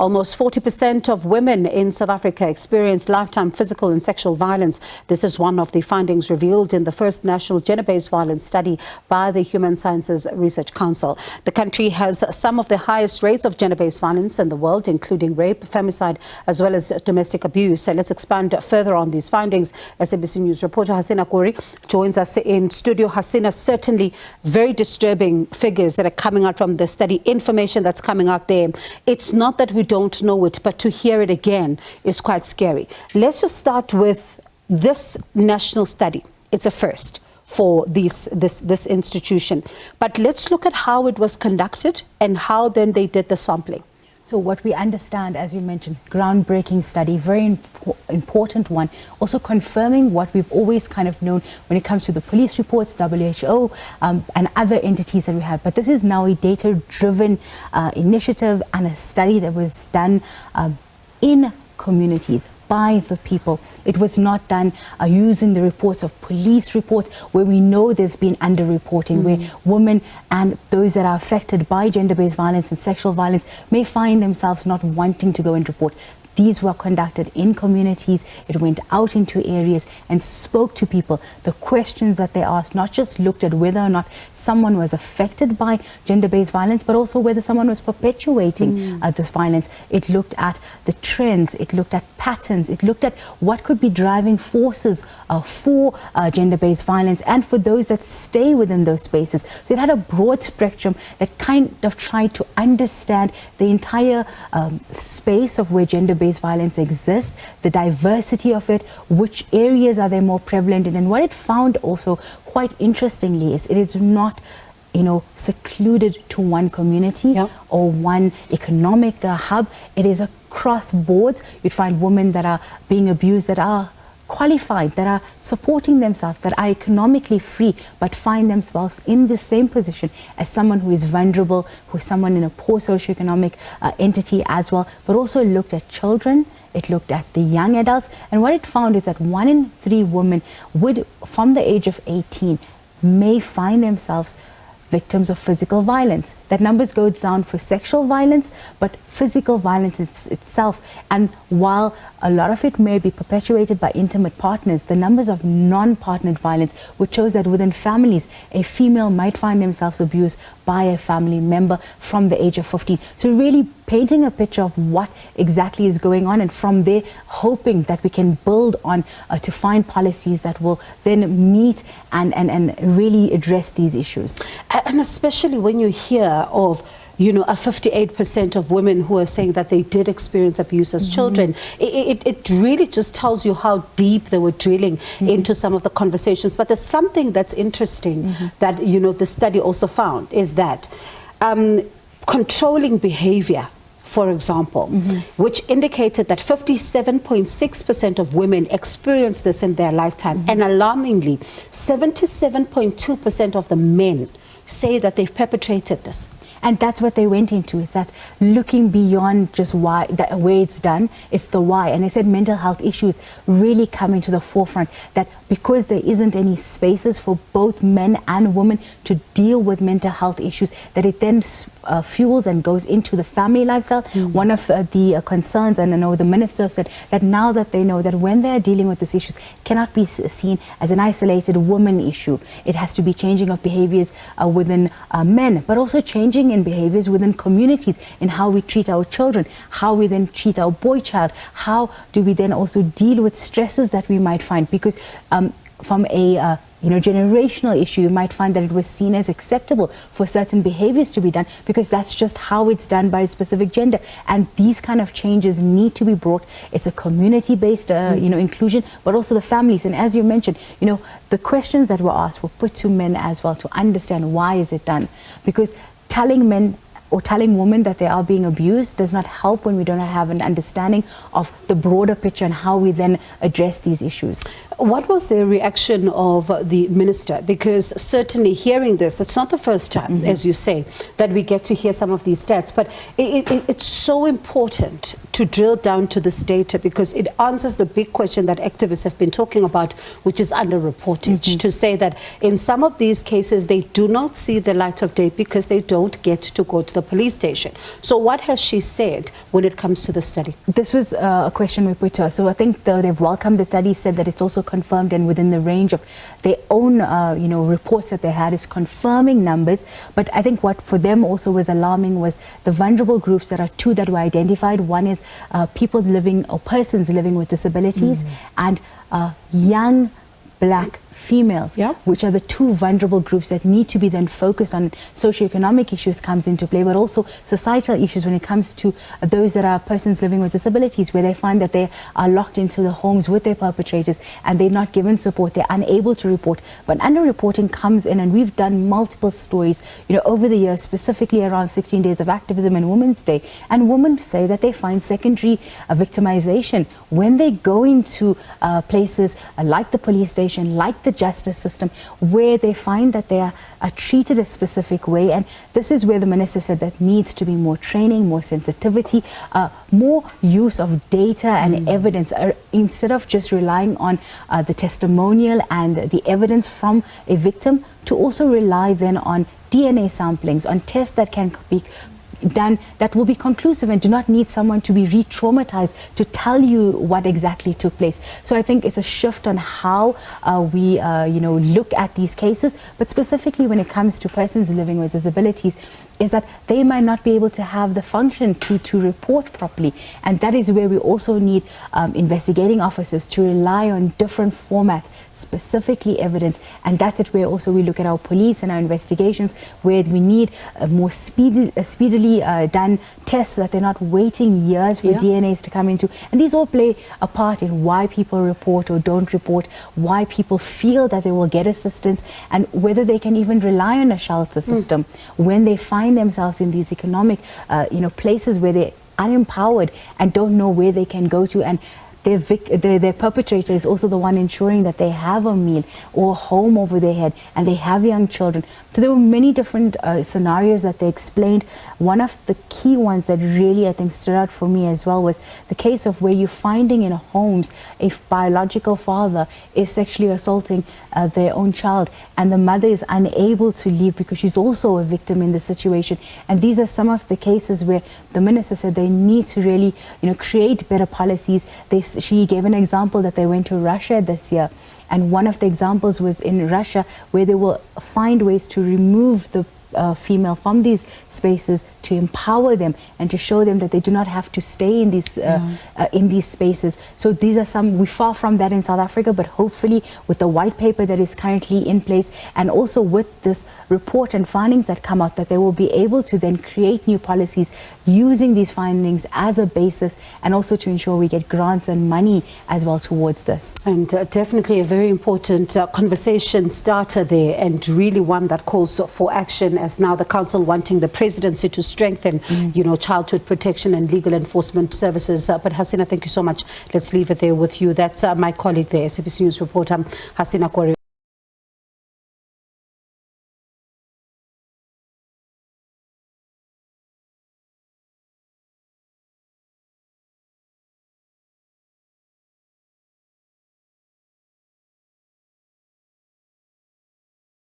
Almost 40% of women in South Africa experience lifetime physical and sexual violence. This is one of the findings revealed in the first national gender-based violence study by the Human Sciences Research Council. The country has some of the highest rates of gender-based violence in the world, including rape, femicide, as well as domestic abuse. So let's expand further on these findings. SABC News reporter Hasina Gori joins us in studio. Hasina, certainly very disturbing figures that are coming out from the study, information that's coming out there. It's not that we don't know it, but to hear it again is quite scary. Let's just start with this national study. It's a first for this institution. But let's look at how it was conducted and how then they did the sampling. So what we understand, as you mentioned, groundbreaking study, very important one, also confirming what we've always kind of known when it comes to the police reports, WHO, and other entities that we have. But this is now a data-driven initiative and a study that was done in communities, by the people. It was not done using the reports of police reports where we know there's been underreporting, where women and those that are affected by gender-based violence and sexual violence may find themselves not wanting to go and report. These were conducted in communities. It went out into areas and spoke to people. The questions that they asked not just looked at whether or not someone was affected by gender-based violence, but also whether someone was perpetuating this violence. It looked at the trends, it looked at patterns, it looked at what could be driving forces for gender-based violence and for those that stay within those spaces. So it had a broad spectrum that kind of tried to understand the entire space of where gender-based violence exists, the diversity of it, which areas are they more prevalent in, and what it found also quite interestingly is it is not, secluded to one community or one economic hub. It is across boards. You'd find women that are being abused that are qualified, that are supporting themselves, that are economically free, but find themselves in the same position as someone who is vulnerable, who is someone in a poor socioeconomic entity as well, but also looked at children. It looked at the young adults, and what it found is that 1 in 3 women would, from the age of 18, may find themselves victims of physical violence. That numbers goes down for sexual violence, but physical violence itself. And while a lot of it may be perpetuated by intimate partners, the numbers of non-partnered violence, which shows that within families, a female might find themselves abused by a family member from the age of 15. So really painting a picture of what exactly is going on, and from there hoping that we can build on to find policies that will then meet and really address these issues. And especially when you hear of, a 58% of women who are saying that they did experience abuse as children. It really just tells you how deep they were drilling into some of the conversations. But there's something that's interesting that, the study also found is that controlling behavior, for example, which indicated that 57.6% of women experienced this in their lifetime. And alarmingly, 77.2% of the men say that they've perpetrated this. And that's what they went into, is that looking beyond just why, the way it's done, it's the why. And they said mental health issues really coming to the forefront, that because there isn't any spaces for both men and women to deal with mental health issues, that it then fuels and goes into the family lifestyle. One of the concerns, and I know the minister said that now that they know that when they're dealing with these issues, cannot be seen as an isolated woman issue. It has to be changing of behaviors within men, but also changing in behaviors within communities, in how we treat our children, how we then treat our boy child, how do we then also deal with stresses that we might find, because from a generational issue, you might find that it was seen as acceptable for certain behaviors to be done because that's just how it's done by a specific gender. And these kind of changes need to be brought. It's a community-based, inclusion, but also the families. And as you mentioned, the questions that were asked were put to men as well to understand why is it done. Because telling men or telling women that they are being abused does not help when we don't have an understanding of the broader picture and how we then address these issues. What was the reaction of the minister? Because certainly hearing this, it's not the first time, as you say, that we get to hear some of these stats, but it's so important to drill down to this data, because it answers the big question that activists have been talking about, which is underreportage, to say that in some of these cases they do not see the light of day because they don't get to go to the police station. So what has she said when it comes to the study? This was a question we put to her. So I think they've welcomed the study, said that it's also confirmed and within the range of their own reports that they had, is confirming numbers. But I think what for them also was alarming was the vulnerable groups. That are two that were identified. One is people living or persons living with disabilities, and young black females, which are the two vulnerable groups that need to be then focused on. Socioeconomic issues comes into play, but also societal issues when it comes to those that are persons living with disabilities, where they find that they are locked into the homes with their perpetrators and they're not given support, they're unable to report. But underreporting comes in, and we've done multiple stories, over the years, specifically around 16 Days of Activism and Women's Day, and women say that they find secondary victimization when they go into places like the police station, like the justice system, where they find that they are treated a specific way. And this is where the minister said that needs to be more training, more sensitivity, more use of data and evidence, instead of just relying on the testimonial and the evidence from a victim, to also rely then on DNA samplings, on tests that can be done that will be conclusive and do not need someone to be re-traumatized to tell you what exactly took place. So I think it's a shift on how we look at these cases, but specifically when it comes to persons living with disabilities, is that they might not be able to have the function to report properly. And that is where we also need investigating officers to rely on different formats, specifically evidence. And that's it where also we look at our police and our investigations, where we need more speedily done tests, so that they're not waiting years for DNAs to come into. And these all play a part in why people report or don't report, why people feel that they will get assistance, and whether they can even rely on a shelter system when they find themselves in these economic places where they're unempowered and don't know where they can go to. And their perpetrator is also the one ensuring that they have a meal or a home over their head, and they have young children. So there were many different scenarios that they explained. One of the key ones that really, I think, stood out for me as well was the case of where you're finding in homes a biological father is sexually assaulting their own child, and the mother is unable to leave because she's also a victim in the situation. And these are some of the cases where the minister said they need to really, create better policies. She gave an example that they went to Russia this year, and one of the examples was in Russia, where they will find ways to remove the female from these spaces, to empower them and to show them that they do not have to stay in these spaces. So these are some, we're far from that in South Africa, but hopefully with the white paper that is currently in place, and also with this report and findings that come out, that they will be able to then create new policies using these findings as a basis, and also to ensure we get grants and money as well towards this. And definitely a very important conversation starter there, and really one that calls for action, as now the council wanting the presidency to strengthen, childhood protection and legal enforcement services. But Hasina, thank you so much. Let's leave it there with you. That's my colleague there, SABC News reporter Hasina Gori.